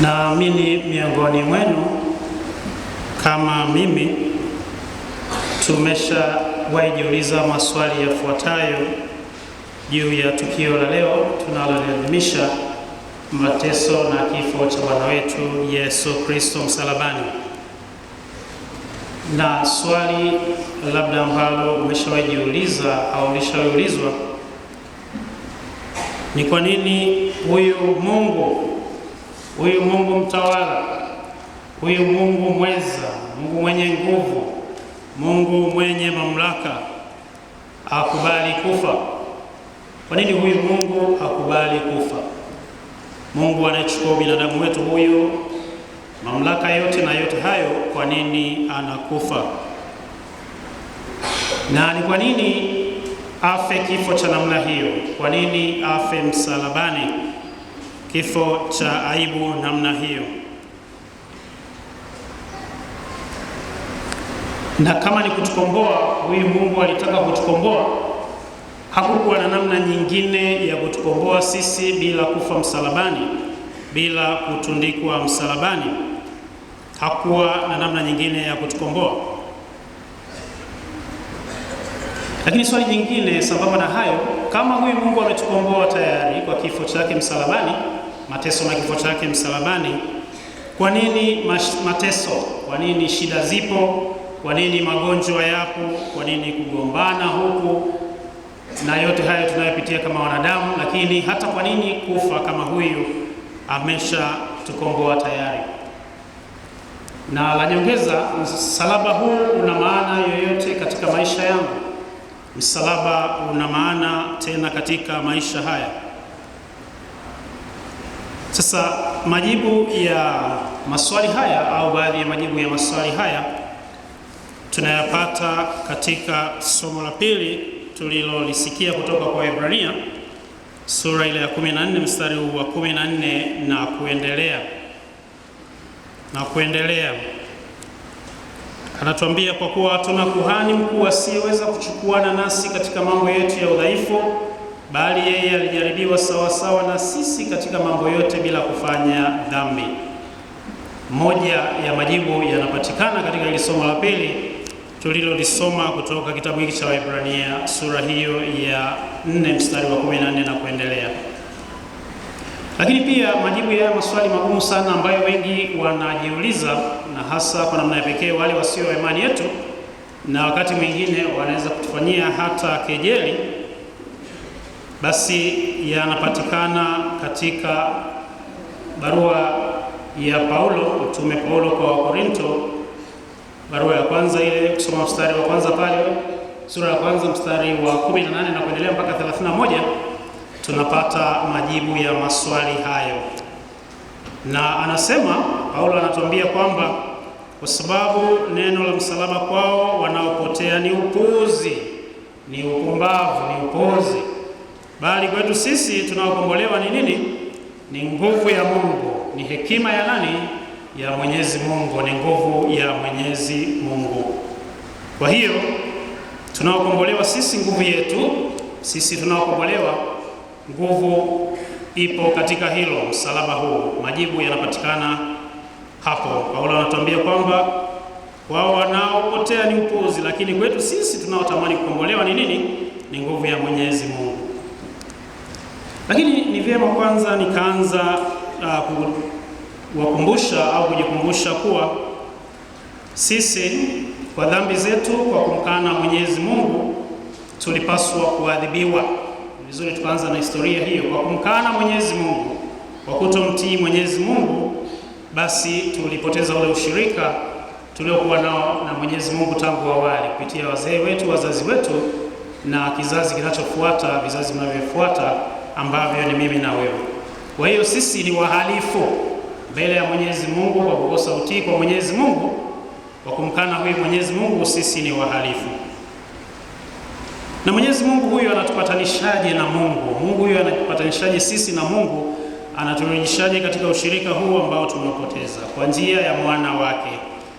Naamini miongoni mwenu kama mimi tumeshawahi jiuliza maswali yafuatayo juu ya tukio la leo tunaloadhimisha, mateso na kifo cha Bwana wetu Yesu Kristo msalabani. Na swali labda ambalo umeshawahi jiuliza au ulishaulizwa ni kwa nini huyu Mungu mtawala, huyu Mungu mweza, Mungu mwenye nguvu, Mungu mwenye mamlaka akubali kufa? Kwa nini huyu Mungu akubali kufa? Mungu anachukua binadamu wetu huyu, mamlaka yote na yote hayo, kwa nini anakufa? Na ni kwa nini afe kifo cha namna hiyo? Kwa nini afe msalabani, kifo cha aibu namna hiyo? Na kama ni kutukomboa, huyu Mungu alitaka kutukomboa, hakukuwa na namna nyingine ya kutukomboa sisi bila kufa msalabani, bila kutundikwa msalabani. Hakuwa na namna nyingine ya kutukomboa. Lakini swali jingine sambamba na hayo, kama huyu Mungu ametukomboa tayari kwa kifo chake msalabani, mateso na kifo chake msalabani, kwa nini mateso? Kwa nini shida zipo? Kwa nini magonjwa yapo? Kwa nini kugombana huku na yote hayo tunayopitia kama wanadamu? Lakini hata kwa nini kufa kama huyu amesha tukomboa tayari? Na la nyongeza, msalaba huu una maana yoyote katika maisha yangu? Msalaba una maana tena katika maisha haya? Sasa majibu ya maswali haya au baadhi ya majibu ya maswali haya tunayapata katika somo la pili tulilolisikia kutoka kwa Waebrania sura ile ya 14 mstari wa 14 na kuendelea. Anatuambia, kwa kuwa hatuna kuhani mkuu asiyeweza kuchukuana nasi katika mambo yetu ya udhaifu, bali yeye alijaribiwa sawasawa na sisi katika mambo yote bila kufanya dhambi. Moja ya majibu yanapatikana katika ile somo la pili tulilolisoma kutoka kitabu hiki cha Waebrania sura hiyo ya 4 mstari wa 14 na kuendelea. Lakini pia majibu ya maswali magumu sana ambayo wengi wanajiuliza, na hasa kwa namna ya pekee wale wasio wa imani yetu, na wakati mwingine wanaweza kutufanyia hata kejeli, basi yanapatikana katika barua ya Paulo, mtume Paulo kwa Wakorinto, barua ya kwanza ile, kusoma mstari wa kwanza pale, sura ya kwanza mstari wa 18 na kuendelea mpaka 31, tunapata majibu ya maswali hayo. Na anasema, Paulo anatuambia kwamba kwa sababu neno la msalaba kwao wanaopotea ni upuzi, ni upumbavu, ni upuzi, bali kwetu sisi tunaokombolewa ni nini? Ni nguvu ya Mungu. Ni hekima ya nani? Ya Mwenyezi Mungu. Ni nguvu ya Mwenyezi Mungu. Kwa hiyo tunaokombolewa sisi, nguvu yetu sisi tunaokombolewa, nguvu ipo katika hilo, msalaba huu. Majibu yanapatikana hapo. Paulo anatuambia kwamba wao wanaopotea ni upuzi, lakini kwetu sisi tunaotamani kukombolewa ni nini? Ni nguvu ya Mwenyezi Mungu. Lakini ni vyema kwanza nikaanza kuwakumbusha au kujikumbusha kuwa sisi kwa dhambi zetu, kwa kumkana Mwenyezi Mungu, tulipaswa kuadhibiwa. Vizuri, tukaanza na historia hiyo. Kwa kumkana Mwenyezi Mungu, kwa kutomtii Mwenyezi Mungu, basi tulipoteza ule ushirika tuliokuwa nao na Mwenyezi Mungu tangu awali kupitia wazee wetu, wazazi wetu, na kizazi kinachofuata, vizazi vinavyofuata ambavyo ni mimi na wewe. Kwa hiyo sisi ni wahalifu mbele ya Mwenyezi Mungu kwa kukosa utii kwa Mwenyezi Mungu. Kwa kumkana huyu Mwenyezi Mungu, sisi ni wahalifu. Na Mwenyezi Mungu huyu anatupatanishaje na Mungu? Mungu huyu anatupatanishaje sisi na Mungu? Anaturudishaje katika ushirika huu ambao tumepoteza? Kwa njia ya mwana wake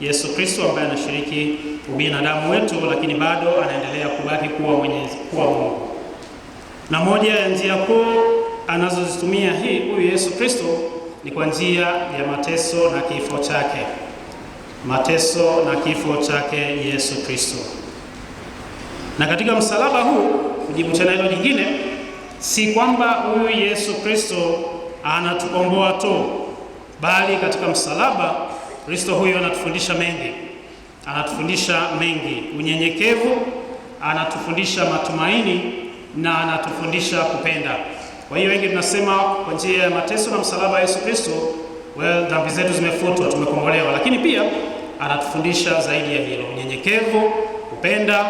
Yesu Kristo, ambaye anashiriki ubinadamu wetu, lakini bado anaendelea kubaki kuwa Mungu. Na moja ya njia kuu anazozitumia huyu Yesu Kristo ni kwa njia ya mateso na kifo chake. Mateso na kifo chake Yesu Kristo. Na katika msalaba huu, kujibu tena hilo jingine, si kwamba huyu Yesu Kristo anatukomboa tu, bali katika msalaba Kristo huyo anatufundisha mengi. Anatufundisha mengi, unyenyekevu, anatufundisha matumaini na anatufundisha kupenda. Kwa hiyo wengi tunasema kwa njia ya mateso na msalaba wa Yesu Kristo, dhambi zetu zimefutwa, tumekombolewa. Lakini pia anatufundisha zaidi ya hilo, unyenyekevu, kupenda,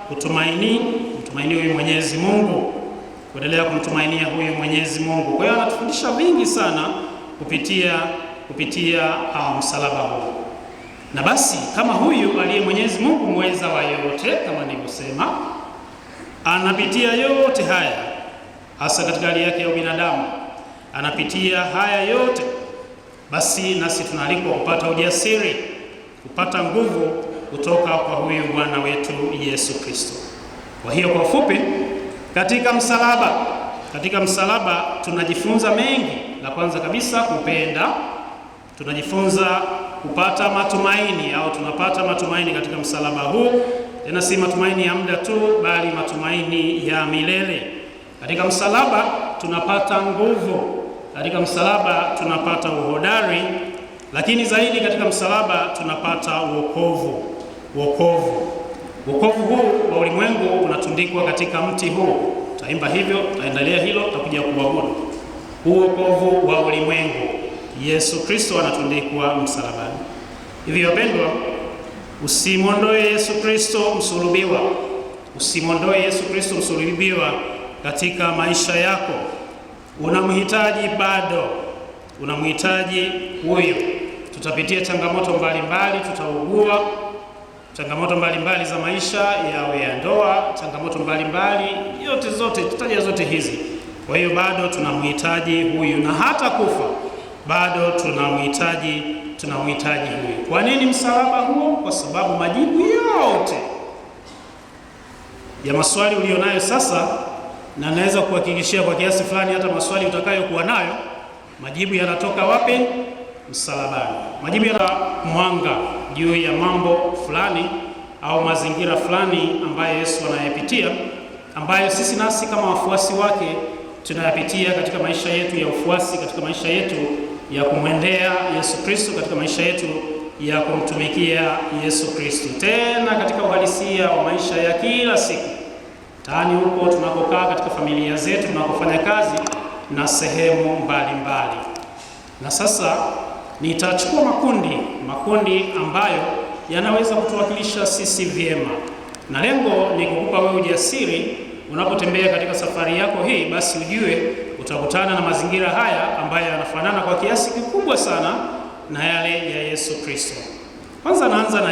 kutumaini huyu Mwenyezi Mungu, kuendelea kumtumainia huyu Mwenyezi Mungu. Kwa hiyo anatufundisha vingi sana kupitia msalaba huu. Na basi kama huyu aliye Mwenyezi Mungu mweza wa yote, kama nilivyosema, anapitia yote haya, hasa katika hali yake ya ubinadamu, anapitia haya yote, basi nasi tunaalikwa kupata ujasiri, kupata nguvu kutoka kwa huyu Bwana wetu Yesu Kristo. Kwa hiyo kwa ufupi, katika msalaba tunajifunza mengi. La kwanza kabisa, kupenda. Tunajifunza kupata matumaini, au tunapata matumaini katika msalaba huu, tena si matumaini ya muda tu, bali matumaini ya milele. Katika msalaba tunapata nguvu, katika msalaba tunapata uhodari, lakini zaidi katika msalaba tunapata wokovu. Wokovu huu wa ulimwengu unatundikwa katika mti huu. Taimba hivyo, taendelea hilo, tutakuja kuabudu. Huu wokovu wa ulimwengu, Yesu Kristo anatundikwa msalabani. Hivyo wapendwa, usimwondoe Yesu Kristo msulubiwa. Usimwondoe Yesu Kristo msulubiwa katika maisha yako. Unamhitaji bado. Unamhitaji huyo. Tutapitia changamoto mbalimbali, tutaugua changamoto mbalimbali za maisha, yawe ya ndoa, changamoto mbalimbali, zote tutaja zote hizi. Kwa hiyo bado tunamhitaji huyu, na hata kufa bado tunamhitaji huyu. Kwa nini msalaba huo? Kwa sababu majibu yote ya maswali ulionayo sasa, na naweza kuhakikishia kwa kiasi fulani hata maswali utakayokuwa nayo, majibu yanatoka wapi? Msalabani. Majibu yana mwanga juu ya mambo fulani au mazingira fulani ambayo Yesu anayapitia, ambayo sisi nasi kama wafuasi wake tunayapitia katika maisha yetu ya ufuasi, katika maisha yetu ya kumwendea Yesu Kristo, katika maisha yetu ya kumtumikia Yesu Kristo, tena katika uhalisia wa maisha ya kila siku, tani huko tunakokaa, katika familia zetu, tunakofanya kazi na sehemu mbalimbali. Na sasa nitachukua makundi ambayo yanaweza kutuwakilisha sisi vyema, na lengo ni kukupa wewe ujasiri unapotembea katika safari yako hii. Basi ujue utakutana na mazingira haya ambayo yanafanana kwa kiasi kikubwa sana na yale ya Yesu Kristo. Kwanza naanza na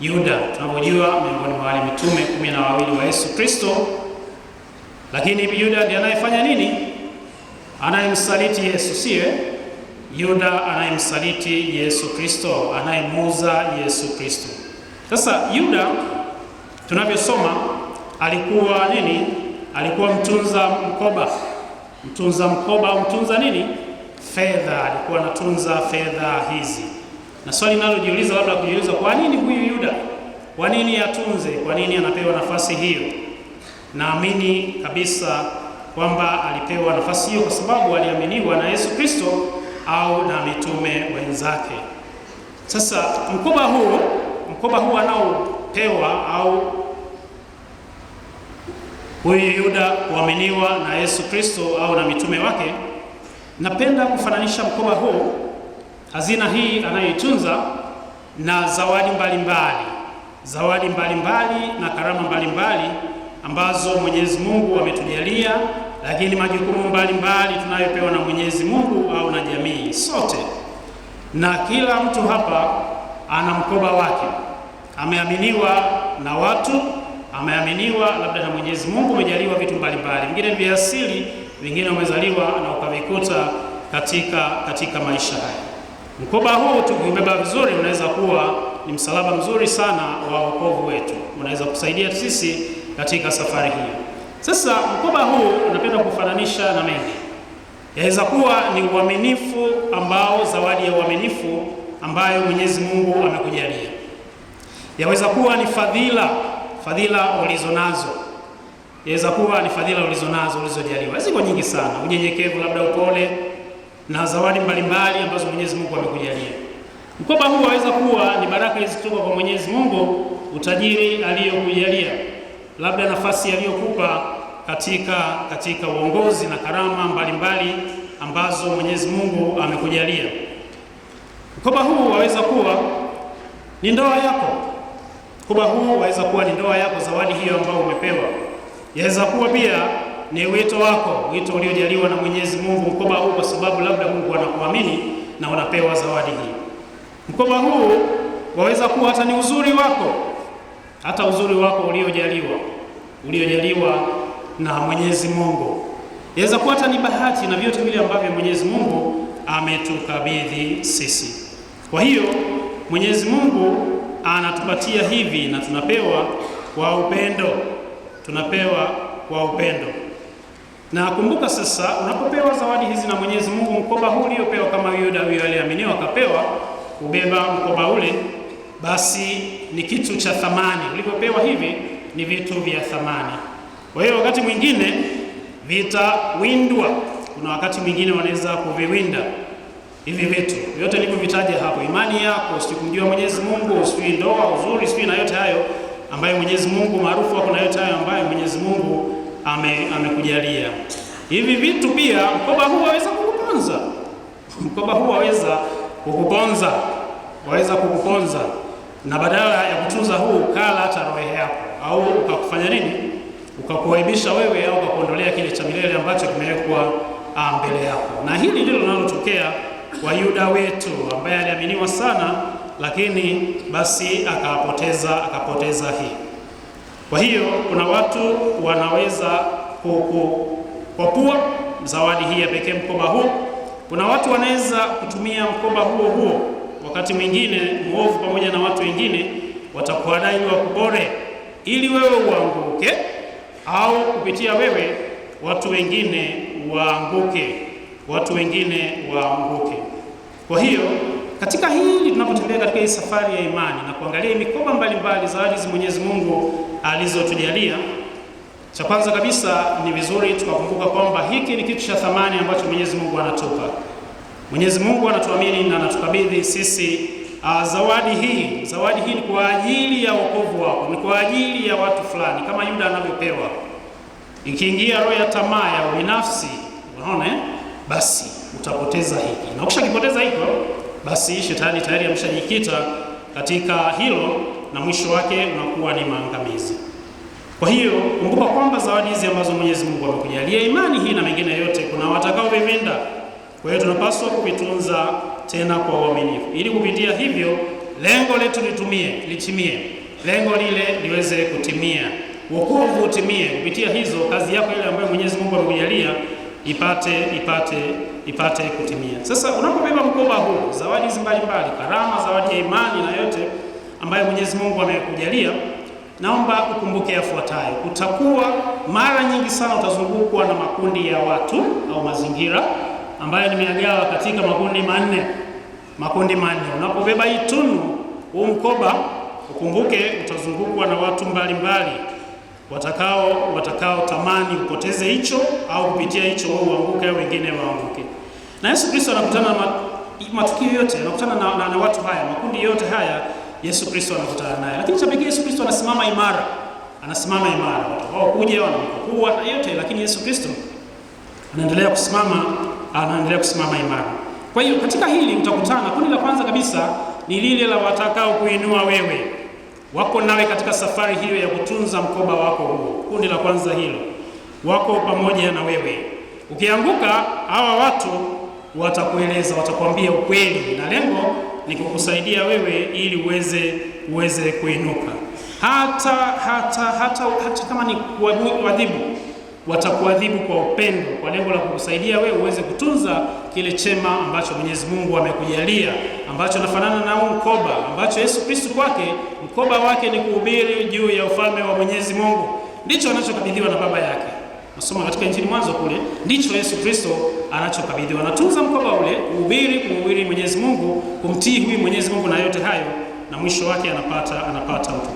Yuda. Tunavyojua miongoni mwa wale mitume 12 wa Yesu Kristo, lakini Yuda ndiye anayefanya nini? Anayemsaliti Yesu, siye? Yuda anayemsaliti Yesu Kristo, anayemuuza Yesu Kristo. Sasa Yuda tunavyosoma alikuwa nini? Alikuwa mtunza mkoba au mtunza nini? Fedha. Alikuwa anatunza fedha hizi. Na swali nalojiuliza, labda kujiuliza, kwa nini huyu Yuda? Kwa nini atunze? Kwa nini anapewa nafasi hiyo? Naamini kabisa kwamba alipewa nafasi hiyo kwa sababu aliaminiwa na Yesu Kristo au na mitume wenzake. Sasa mkoba huu anaopewa au huyu Yuda kuaminiwa na Yesu Kristo au na mitume wake, napenda kufananisha mkoba huu, hazina hii anayoitunza, na zawadi mbalimbali na karama mbalimbali ambazo Mwenyezi Mungu ametujalia, lakini majukumu mbalimbali tunayopewa na Mwenyezi Mungu au na jamii sote. Na kila mtu hapa ana mkoba wake, ameaminiwa na watu, ameaminiwa labda na Mwenyezi Mungu, umejaliwa vitu mbalimbali, vingine vya asili, vingine umezaliwa na ukavikuta katika maisha haya. Mkoba huu tukibeba vizuri unaweza kuwa ni msalaba mzuri sana wa wokovu wetu, unaweza kusaidia sisi katika safari hii. Sasa mkoba huu unapenda kufananisha na mengi. Yaweza kuwa ni uaminifu ambao, zawadi ya uaminifu ambayo Mwenyezi Mungu amekujalia. Yaweza kuwa ni fadhila ulizonazo. Yaweza kuwa ni fadhila ulizonazo ulizojaliwa. Ziko nyingi sana, unyenyekevu, labda upole na zawadi mbalimbali ambazo Mwenyezi Mungu amekujalia. Mkoba huu waweza kuwa ni baraka hizi kutoka kwa Mwenyezi Mungu, utajiri aliyokujalia, labda nafasi aliyokupa katika uongozi na karama mbalimbali ambazo Mwenyezi Mungu amekujalia. Mkoba huu waweza kuwa ni ndoa yako. Mkoba huu waweza kuwa ni ndoa yako, zawadi hiyo ambayo umepewa. Yaweza kuwa pia ni wito wako, wito uliojaliwa na Mwenyezi Mungu, mkoba huu, kwa sababu labda Mungu anakuamini na unapewa zawadi hii. Mkoba huu waweza kuwa hata ni uzuri wako, hata uzuri wako uliojaliwa na Mwenyezi Mungu. Yaweza kuwa hata ni bahati na vyote vile ambavyo Mwenyezi Mungu ametukabidhi sisi. Kwa hiyo Mwenyezi Mungu anatupatia hivi na tunapewa kwa upendo. Na kumbuka sasa, unapopewa zawadi hizi na Mwenyezi Mungu, mkoba huu uliopewa, kama Yuda huyo aliaminiwa akapewa kubeba mkoba ule, basi ni kitu cha thamani. Ulivyopewa hivi ni vitu vya thamani. Kwa hiyo wakati mwingine vitawindwa, kuna wakati mwingine wanaweza kuviwinda hivi vitu vyote nilivyovitaja hapo: imani yako, sio kumjua Mwenyezi Mungu, sio ndoa, uzuri, sio na yote hayo ambayo Mwenyezi Mungu, maarufu wako na yote hayo ambayo Mwenyezi Mungu amekujalia. Hivi vitu pia mkoba huu waweza kukuponza. Mkoba huu waweza kukuponza, na badala ya kutunza huu ukala hata roho yako, au ukakufanya nini, ukakuaibisha wewe, au ukakuondolea kile cha milele ambacho kimewekwa mbele yako. Na hili ndilo linalotokea kwa Yuda wetu ambaye aliaminiwa sana, lakini basi akapoteza hii. Kwa hiyo kuna watu wanaweza kupua zawadi hii ya pekee, mkoba huu. Kuna watu wanaweza kutumia mkoba huo wakati mwingine muovu, pamoja na watu wengine watakuadai wakubore ili wewe uanguke, au kupitia wewe watu wengine waanguke. Kwa hiyo katika hili tunapotembea katika hii safari ya imani na kuangalia mikoba mbalimbali, zawadi za Mwenyezi Mungu alizotujalia, cha kwanza kabisa ni vizuri tukakumbuka kwamba hiki ni kitu cha thamani ambacho Mwenyezi Mungu anatupa. Mwenyezi Mungu anatuamini na anatukabidhi sisi zawadi hii. Zawadi hii ni kwa ajili ya wokovu wako, ni kwa ajili ya watu fulani, kama Yuda anavyopewa. Ikiingia roho ya tamaa ya ubinafsi, unaona, basi utapoteza hiki, na ukishakipoteza hiko, basi shetani tayari ameshajikita katika hilo, na mwisho wake unakuwa ni maangamizi. Kwa hiyo kumbuka kwamba zawadi hizi ambazo Mwenyezi Mungu amekujalia, imani hii na mengine yote, kuna watakao vivinda. Kwa hiyo tunapaswa kuvitunza tena kwa uaminifu, ili kupitia hivyo lengo letu litimie, lengo lile liweze kutimia, wokovu utimie. Kupitia hizo kazi yako ile ambayo Mwenyezi Mungu amekujalia ipate kutimia. Sasa unapobeba mkoba huu, zawadi hizi mbalimbali, karama, zawadi ya imani na yote ambayo Mwenyezi Mungu amekujalia, naomba ukumbuke yafuatayo. Utakuwa mara nyingi sana utazungukwa na makundi ya watu au mazingira ambayo nimeagawa katika makundi manne. Unapobeba hii tunu, huu mkoba, ukumbuke utazungukwa na watu mbalimbali watakao tamani upoteze hicho, au kupitia hicho wewe uanguke au wengine waanguke. Na Yesu Kristo anakutana na matukio yote, anakutana na watu haya, makundi yote haya Yesu Kristo anakutana naye. Lakini cha pekee Yesu Kristo anasimama imara. Wao kuja wanakuwa na yote, lakini Yesu Kristo anaendelea kusimama imara. Kwa hiyo katika hili utakutana, kundi la kwanza kabisa ni lile la watakao kuinua wewe. Wako nawe katika safari hiyo ya kutunza mkoba wako huo. Kundi la kwanza hilo, wako pamoja na wewe. Ukianguka, hawa watu watakueleza, watakwambia ukweli, na lengo ni kukusaidia wewe ili uweze kuinuka. Hata kama ni kuadhibu, watakuadhibu kwa upendo, kwa lengo la kukusaidia wewe uweze kutunza kile chema ambacho Mwenyezi Mungu amekujalia, ambacho nafanana na huu mkoba, ambacho Yesu Kristo kwake mkoba wake ni kuhubiri juu ya ufalme wa Mwenyezi Mungu. Ndicho anachokabidhiwa na Baba yake. Nasoma katika Injili Mwanzo kule, ndicho Yesu Kristo anachokabidhiwa. Anatunza mkoba ule, kuhubiri Mwenyezi Mungu, kumtii huyu Mwenyezi Mungu na yote hayo, na mwisho wake anapata utukufu.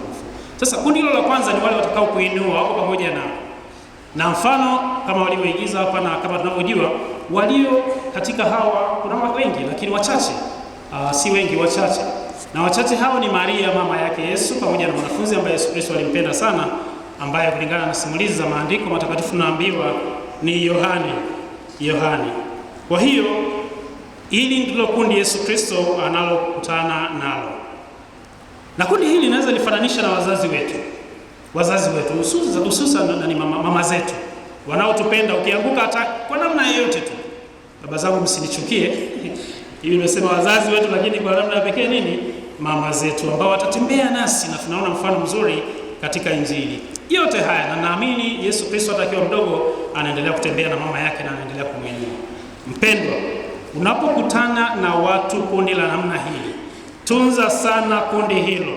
Sasa kundi hilo la kwanza ni wale watakao kuinua, wako pamoja na mfano kama walioigiza hapa, na kama tunavyojua walio katika hawa kuna wengi lakini wachache, si wengi, wachache. Na wachache hao ni Maria mama yake Yesu pamoja na mwanafunzi ambaye Yesu Kristo alimpenda sana, ambaye kulingana na simulizi za maandiko matakatifu tunaambiwa ni Yohani. Kwa hiyo hili ndilo kundi Yesu Kristo analokutana nalo. Na kundi hili linaweza lifananisha na wazazi wetu hususan ni mama zetu wanaotupenda. Ukianguka hata kwa namna yoyote tu, baba zangu msinichukie hivi nimesema wazazi wetu, lakini kwa namna pekee nini, mama zetu ambao watatembea nasi, na tunaona mfano mzuri katika Injili. Yote haya, na naamini Yesu Kristo hata akiwa mdogo anaendelea kutembea na mama yake na anaendelea kumwinua. Mpendwa, unapokutana na watu kundi la namna hii, tunza sana kundi hilo,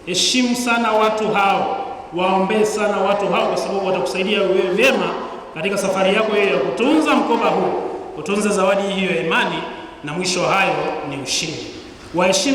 heshimu sana watu hao, waombee sana watu hao, kwa sababu watakusaidia wewe vyema katika safari yako hiyo ya kutunza mkoba huu, kutunza zawadi hiyo ya imani, na mwisho hayo ni ushindi. Waheshimu